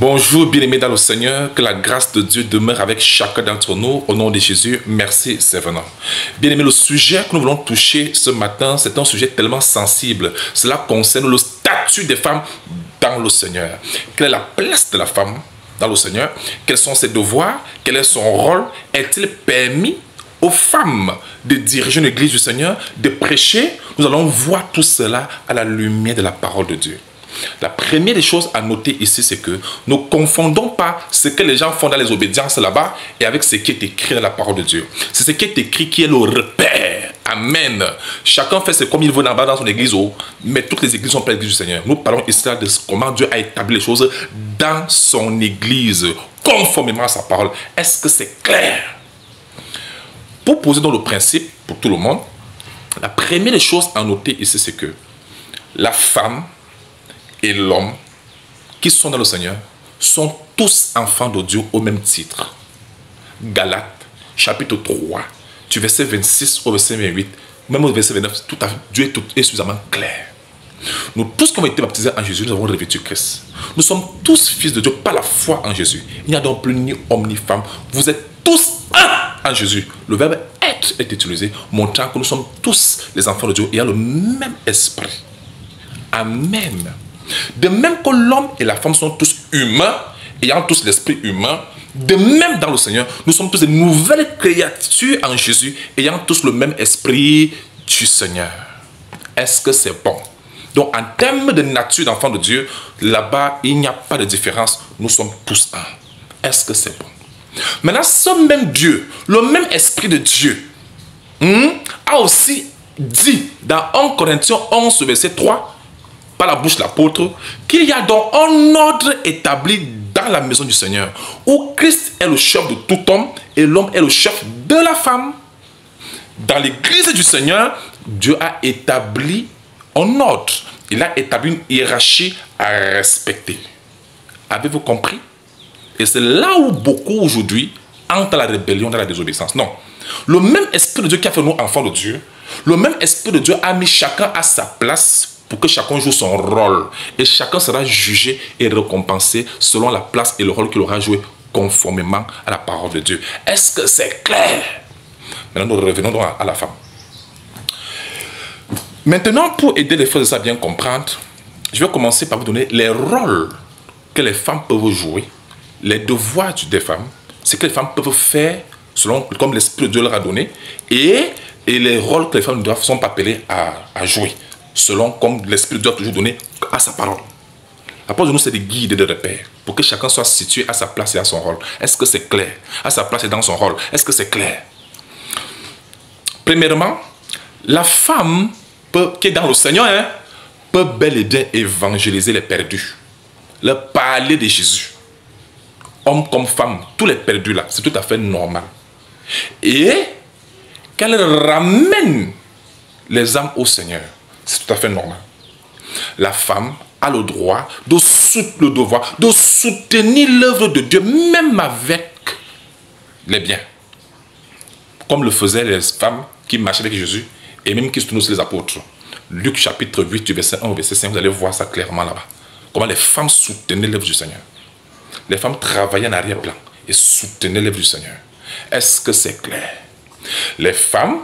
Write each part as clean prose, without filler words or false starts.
Bonjour, bien-aimés dans le Seigneur, que la grâce de Dieu demeure avec chacun d'entre nous, au nom de Jésus. Merci, c'est venant. Bien-aimés, le sujet que nous voulons toucher ce matin, c'est un sujet tellement sensible. Cela concerne le statut des femmes dans le Seigneur. Quelle est la place de la femme dans le Seigneur? Quels sont ses devoirs? Quel est son rôle? Est-il permis aux femmes de diriger une église du Seigneur, de prêcher? Nous allons voir tout cela à la lumière de la parole de Dieu. La première des choses à noter ici, c'est que ne confondons pas ce que les gens font dans les obédiences là-bas et avec ce qui est écrit dans la parole de Dieu. C'est ce qui est écrit qui est le repère. Amen. Chacun fait ce comme il veut là-bas dans son église, mais toutes les églises sont pas l'église du Seigneur. Nous parlons ici de comment Dieu a établi les choses dans son église, conformément à sa parole. Est-ce que c'est clair? Pour poser dans le principe, pour tout le monde, la première des choses à noter ici, c'est que la femme et l'homme qui sont dans le Seigneur sont tous enfants de Dieu au même titre. Galates, chapitre 3, du verset 26 au verset 28, même au verset 29, Dieu est suffisamment clair. Nous tous qui avons été baptisés en Jésus, nous avons revêtu Christ. Nous sommes tous fils de Dieu par la foi en Jésus. Il n'y a donc plus ni homme ni femme. Vous êtes tous un en Jésus. Le verbe être est utilisé, montrant que nous sommes tous les enfants de Dieu et ayant le même esprit. Amen. De même que l'homme et la femme sont tous humains, ayant tous l'esprit humain, de même dans le Seigneur, nous sommes tous des nouvelles créatures en Jésus, ayant tous le même esprit du Seigneur. Est-ce que c'est bon? Donc, en termes de nature d'enfant de Dieu, là-bas, il n'y a pas de différence. Nous sommes tous un. Est-ce que c'est bon? Maintenant, ce même Dieu, le même esprit de Dieu, a aussi dit dans 1 Corinthiens 11, verset 3, par la bouche de l'apôtre, qu'il y a donc un ordre établi dans la maison du Seigneur, où Christ est le chef de tout homme et l'homme est le chef de la femme. Dans l'église du Seigneur, Dieu a établi un ordre. Il a établi une hiérarchie à respecter. Avez-vous compris? Et c'est là où beaucoup aujourd'hui entrent dans la rébellion, dans la désobéissance. Non. Le même esprit de Dieu qui a fait nous enfants de Dieu, le même esprit de Dieu a mis chacun à sa place pour que chacun joue son rôle. Et chacun sera jugé et récompensé selon la place et le rôle qu'il aura joué conformément à la parole de Dieu. Est-ce que c'est clair? Maintenant, nous revenons donc à la femme. Maintenant, pour aider les frères à bien comprendre, je vais commencer par vous donner les rôles que les femmes peuvent jouer, les devoirs des femmes, ce que les femmes peuvent faire selon comme l'Esprit de Dieu leur a donné, et les rôles que les femmes ne sont pas appelées à jouer, selon comme l'Esprit de Dieu a toujours donné à sa parole. La parole de nous, c'est des guides et des repères, pour que chacun soit situé à sa place et à son rôle. Est-ce que c'est clair? À sa place et dans son rôle. Est-ce que c'est clair? Premièrement, la femme qui est dans le Seigneur, peut bel et bien évangéliser les perdus, leur parler de Jésus. Homme comme femme, tous les perdus là, c'est tout à fait normal. Et qu'elle ramène les âmes au Seigneur, c'est tout à fait normal. La femme a le droit, le devoir de soutenir l'œuvre de Dieu, même avec les biens. Comme le faisaient les femmes qui marchaient avec Jésus et même qui se tenaient aussi les apôtres. Luc chapitre 8, du verset 1 au verset 5, vous allez voir ça clairement là-bas. Comment les femmes soutenaient l'œuvre du Seigneur. Les femmes travaillaient en arrière-plan et soutenaient l'œuvre du Seigneur. Est-ce que c'est clair? Les femmes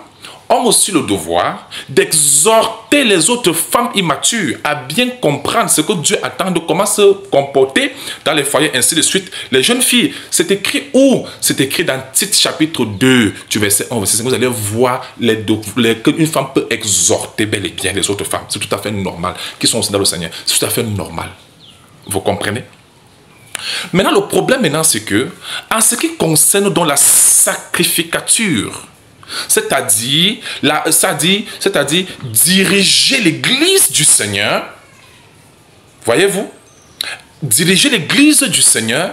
ont aussi le devoir d'exhorter les autres femmes immatures à bien comprendre ce que Dieu attend de comment se comporter dans les foyers, ainsi de suite. Les jeunes filles, c'est écrit où? C'est écrit dans Tite chapitre 2, du verset 1 au verset 5. Vous allez voir qu'une femme peut exhorter bel et bien les autres femmes. C'est tout à fait normal, qui sont aussi dans le Seigneur. C'est tout à fait normal. Vous comprenez? Maintenant, le problème maintenant, c'est que, en ce qui concerne dans la sacrificature, c'est-à-dire diriger l'église du Seigneur, voyez-vous, diriger l'église du Seigneur,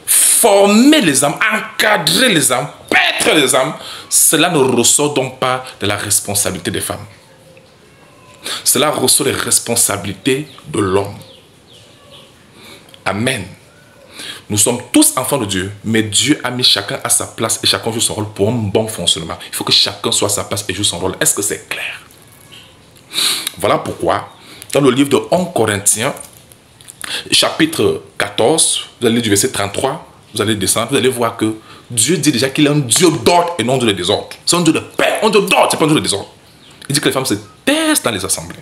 former les âmes, encadrer les âmes, paître les âmes, cela ne ressort donc pas de la responsabilité des femmes. Cela ressort des responsabilités de l'homme. Amen. Nous sommes tous enfants de Dieu, mais Dieu a mis chacun à sa place et chacun joue son rôle pour un bon fonctionnement. Il faut que chacun soit à sa place et joue son rôle. Est-ce que c'est clair? Voilà pourquoi, dans le livre de 1 Corinthiens, chapitre 14, vous allez du verset 33, vous allez descendre, vous allez voir que Dieu dit déjà qu'il est un Dieu d'ordre et non de désordre. C'est un Dieu de paix, un Dieu d'ordre, c'est pas un Dieu de désordre. Il dit que les femmes se taisent dans les assemblées.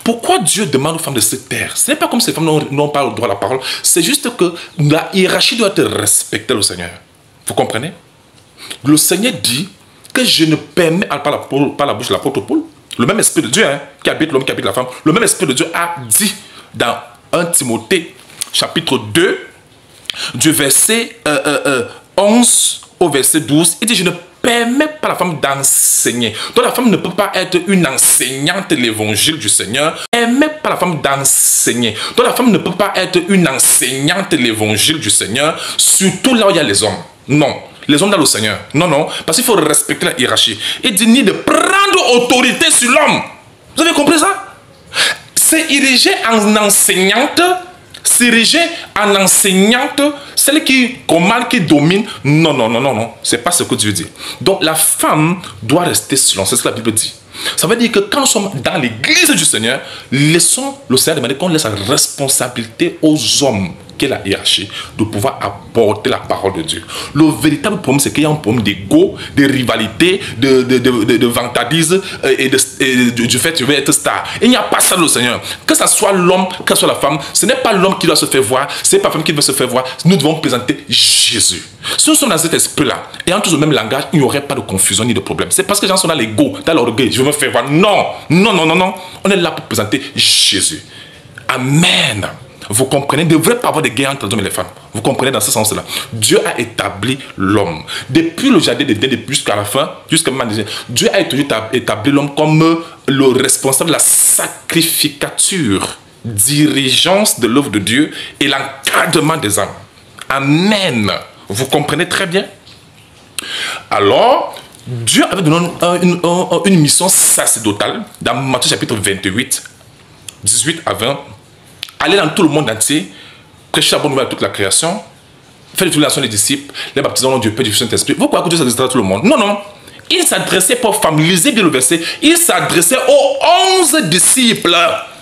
Pourquoi Dieu demande aux femmes de se taire? Ce n'est pas comme si les femmes n'ont pas le droit à la parole. C'est juste que la hiérarchie doit être respectée au Seigneur. Vous comprenez? Le Seigneur dit que je ne permets par la bouche de l'apôtre Paul, le même esprit de Dieu qui habite l'homme, qui habite la femme, le même esprit de Dieu a dit dans 1 Timothée chapitre 2 du verset 11 au verset 12, il dit je ne permets pas la femme d'enseigner. Donc la femme ne peut pas être une enseignante de l'évangile du Seigneur. Ne permet pas la femme d'enseigner. Donc la femme ne peut pas être une enseignante de l'évangile du Seigneur, surtout là où il y a les hommes. Non. Les hommes dans le Seigneur. Non, non. Parce qu'il faut respecter la hiérarchie. Il dit ni de prendre autorité sur l'homme. Vous avez compris ça? C'est érigé en enseignante. S'ériger en enseignante, celle qui commande, qui domine. Non, non, non, non, non. C'est pas ce que Dieu dit. Donc la femme doit rester silence. C'est ce que la Bible dit. Ça veut dire que quand nous sommes dans l'église du Seigneur, laissons le Seigneur demander qu'on laisse la responsabilité aux hommes, qui est la hiérarchie, de pouvoir apporter la parole de Dieu. Le véritable problème, c'est qu'il y a un problème d'ego, de rivalité, de vantardise et du fait que tu veux être star. Il n'y a pas ça dans le Seigneur. Que ce soit l'homme, que ce soit la femme, ce n'est pas l'homme qui doit se faire voir, ce n'est pas la femme qui doit se faire voir. Nous devons présenter Jésus. Si nous sommes dans cet esprit-là, et en tous le même langage, il n'y aurait pas de confusion ni de problème. C'est parce que les gens sont dans l'ego, dans l'orgueil. Je veux me faire voir. Non, non, non, non, non. On est là pour présenter Jésus. Amen. Vous comprenez, il ne devrait pas avoir de guerre entre les hommes et les femmes. Vous comprenez dans ce sens-là. Dieu a établi l'homme. Depuis le jardin d'Éden, jusqu'à la fin, jusqu'à maintenant, Dieu a établi l'homme comme le responsable de la sacrificature, dirigeance de l'œuvre de Dieu et l'encadrement des âmes. Amen. Vous comprenez très bien? Alors, Dieu avait donné une mission sacerdotale dans Matthieu chapitre 28, 18 à 20. Aller dans tout le monde entier, prêcher la bonne nouvelle à toute la création, faire l'utilisation des disciples, les baptisants au nom du Père, du Saint-Esprit. Vous croyez que Dieu s'adressait à tout le monde? Non, non. Il s'adressait pour familiariser bien le verset. Il s'adressait aux 11 disciples.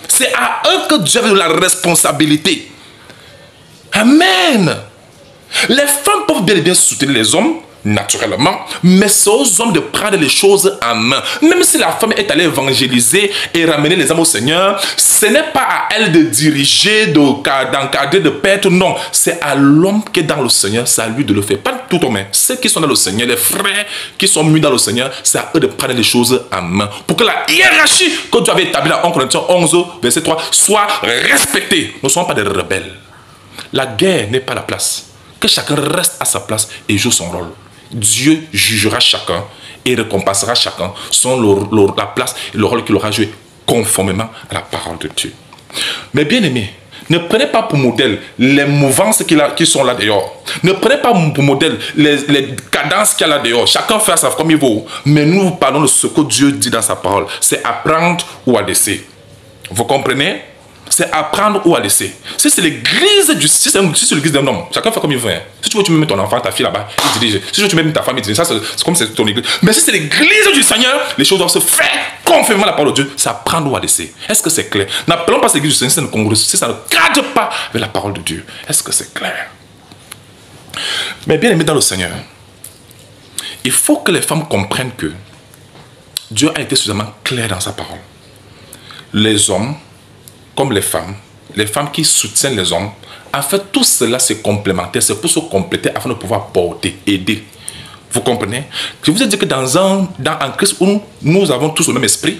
C'est à eux que Dieu avait la responsabilité. Amen. Les femmes peuvent bien et bien soutenir les hommes, naturellement, mais c'est aux hommes de prendre les choses en main. Même si la femme est allée évangéliser et ramener les âmes au Seigneur, ce n'est pas à elle de diriger, d'encadrer, de paître, non. C'est à l'homme qui est dans le Seigneur, c'est à lui de le faire. Pas tout homme. Ceux qui sont dans le Seigneur, les frères qui sont mis dans le Seigneur, c'est à eux de prendre les choses en main. Pour que la hiérarchie que Dieu avait établie dans 1 Corinthiens 11, verset 3, soit respectée. Nous ne sommes pas des rebelles. La guerre n'est pas la place. Que chacun reste à sa place et joue son rôle. Dieu jugera chacun et récompensera chacun selon la place et le rôle qu'il aura joué conformément à la parole de Dieu. Mais bien aimés, ne prenez pas pour modèle les mouvances qui sont là dehors. Ne prenez pas pour modèle les cadences qu'il y a là dehors. Chacun fait ça comme il veut. Mais nous parlons de ce que Dieu dit dans sa parole. C'est apprendre ou à laisser. Vous comprenez? C'est apprendre ou à laisser. Si c'est l'église si c'est l'église d'un homme, chacun fait comme il veut. Si tu veux, tu mets ton enfant, ta fille là-bas, il dirige. Si tu veux, tu mets ta femme, il dirige. Ça, c'est comme c'est ton église. Mais si c'est l'église du Seigneur, les choses doivent se faire conformément à la parole de Dieu. C'est apprendre ou à laisser. Est-ce que c'est clair? N'appelons pas l'église du Seigneur si ça ne cadre pas avec la parole de Dieu. Est-ce que c'est clair? Mais bien aimé dans le Seigneur, il faut que les femmes comprennent que Dieu a été suffisamment clair dans sa parole. Les hommes, comme les femmes qui soutiennent les hommes, en fait, tout cela c'est complémentaire, c'est pour se compléter afin de pouvoir porter, aider. Vous comprenez? Je vous ai dit que dans un Christ où nous avons tous le même esprit,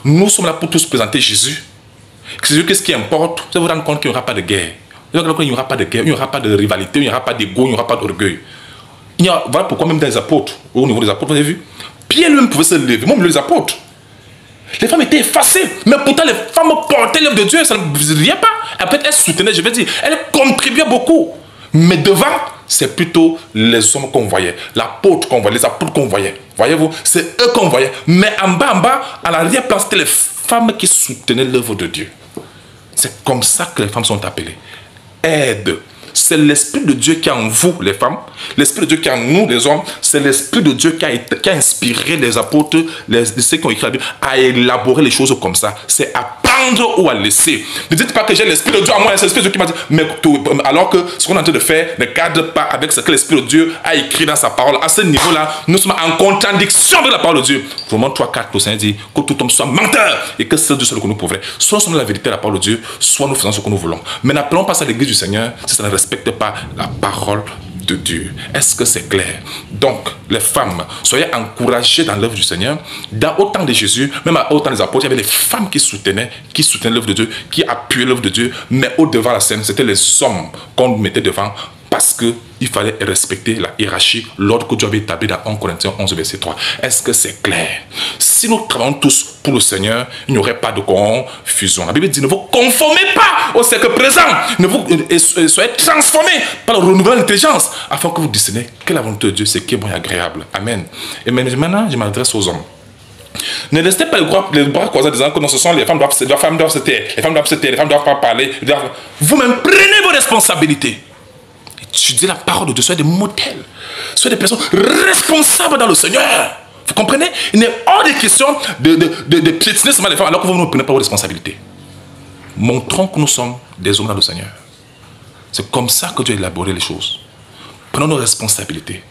nous sommes là pour tous présenter Jésus. Jésus, qu'est-ce qui importe? Vous allez vous rendre compte qu'il n'y aura pas de guerre. Il n'y aura pas de guerre, il n'y aura pas de rivalité, il n'y aura pas d'ego, il n'y aura pas d'orgueil. Voilà pourquoi même dans les apôtres, au niveau des apôtres, vous avez vu, Pierre lui-même pouvait se lever, même les apôtres. Les femmes étaient effacées, mais pourtant les femmes portaient l'œuvre de Dieu, ça ne vous dit pas. Après, elles soutenaient, je veux dire, elles contribuaient beaucoup. Mais devant, c'est plutôt les hommes qu'on voyait, l'apôtre qu'on voyait, les apôtres qu'on voyait. Voyez-vous, c'est eux qu'on voyait. Mais en bas, à l'arrière-plan, c'était les femmes qui soutenaient l'œuvre de Dieu. C'est comme ça que les femmes sont appelées. Aide. C'est l'Esprit de Dieu qui est en vous, les femmes. L'Esprit de Dieu qui est en nous, les hommes. C'est l'Esprit de Dieu qui a inspiré les apôtres, ceux qui ont écrit la Bible, à élaborer les choses comme ça. C'est apprendre prendre ou à laisser. Ne dites pas que j'ai l'Esprit de Dieu en moi, c'est l'Esprit de Dieu qui m'a dit, mais alors que ce qu'on est en train de faire ne cadre pas avec ce que l'Esprit de Dieu a écrit dans sa parole. À ce niveau-là, nous sommes en contradiction avec la parole de Dieu. Romains 3, 4, le Seigneur dit que tout homme soit menteur et que seul Dieu soit le que nous pauvres. Soit nous sommes la vérité de la parole de Dieu, soit nous faisons ce que nous voulons. Mais n'appelons pas ça l'église du Seigneur si ça ne respecte pas la parole de Dieu. Est-ce que c'est clair? Donc, les femmes, soyez encouragées dans l'œuvre du Seigneur. Dans autant de Jésus, même au temps des apôtres, il y avait les femmes qui soutenaient l'œuvre de Dieu, qui appuyaient l'œuvre de Dieu, mais au-devant la scène, c'était les hommes qu'on mettait devant parce qu'il fallait respecter la hiérarchie, l'ordre que Dieu avait établi dans 1 Corinthiens 11, verset 3. Est-ce que c'est clair? Si nous travaillons tous pour le Seigneur, il n'y aurait pas de confusion. La Bible dit, ne vous conformez pas au siècle présent, soyez transformés par le renouvellement de l'intelligence, afin que vous discerniez quelle est la volonté de Dieu, c'est qui est bon et agréable. Amen. Et maintenant, je m'adresse aux hommes. Ne restez pas les bras croisés en disant que non, ce sont les femmes doivent se taire, les femmes doivent se taire, les femmes ne doivent pas parler. Vous-même, prenez vos responsabilités. Étudiez la parole de Dieu, soyez des modèles, soyez des personnes responsables dans le Seigneur. Vous comprenez? Il n'est hors de question de piétiner seulement les femmes alors que vous ne prenez pas vos responsabilités. Montrons que nous sommes des hommes dans le Seigneur. C'est comme ça que Dieu a élaboré les choses. Prenons nos responsabilités.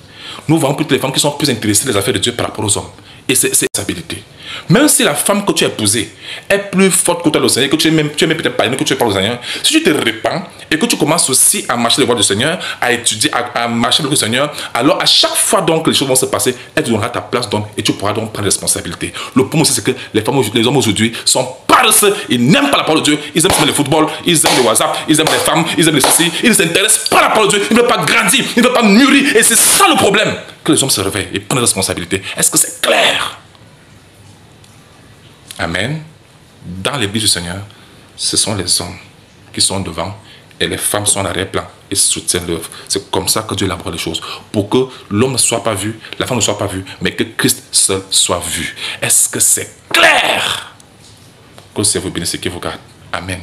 Nous voyons plutôt les femmes qui sont plus intéressées des affaires de Dieu par rapport aux hommes. Et c'est responsabilité. Même si la femme que tu as épousée est plus forte que toi le Seigneur, que tu es même peut-être pas aimé, que tu es pas le Seigneur, si tu te répands et que tu commences aussi à marcher les voies du Seigneur, à étudier, à marcher avec le Seigneur, alors à chaque fois donc que les choses vont se passer, elle te donnera ta place donc et tu pourras donc prendre responsabilité. Le problème aussi c'est que les hommes aujourd'hui sont paresseux, ils n'aiment pas la parole de Dieu, ils aiment le football, ils aiment le WhatsApp, ils aiment les femmes, ils aiment les ceci, ils ne s'intéressent pas à la parole de Dieu, ils ne veulent pas grandir, ils ne veulent pas mûrir et c'est ça le problème. Que les hommes se réveillent et prennent responsabilité. Est-ce que c'est clair? Amen. Dans l'église du Seigneur, ce sont les hommes qui sont devant et les femmes sont en arrière-plan et soutiennent l'œuvre. C'est comme ça que Dieu élabore les choses. Pour que l'homme ne soit pas vu, la femme ne soit pas vue, mais que Christ seul soit vu. Est-ce que c'est clair? Que le Seigneur vous bénisse et qu'il vous garde. Amen.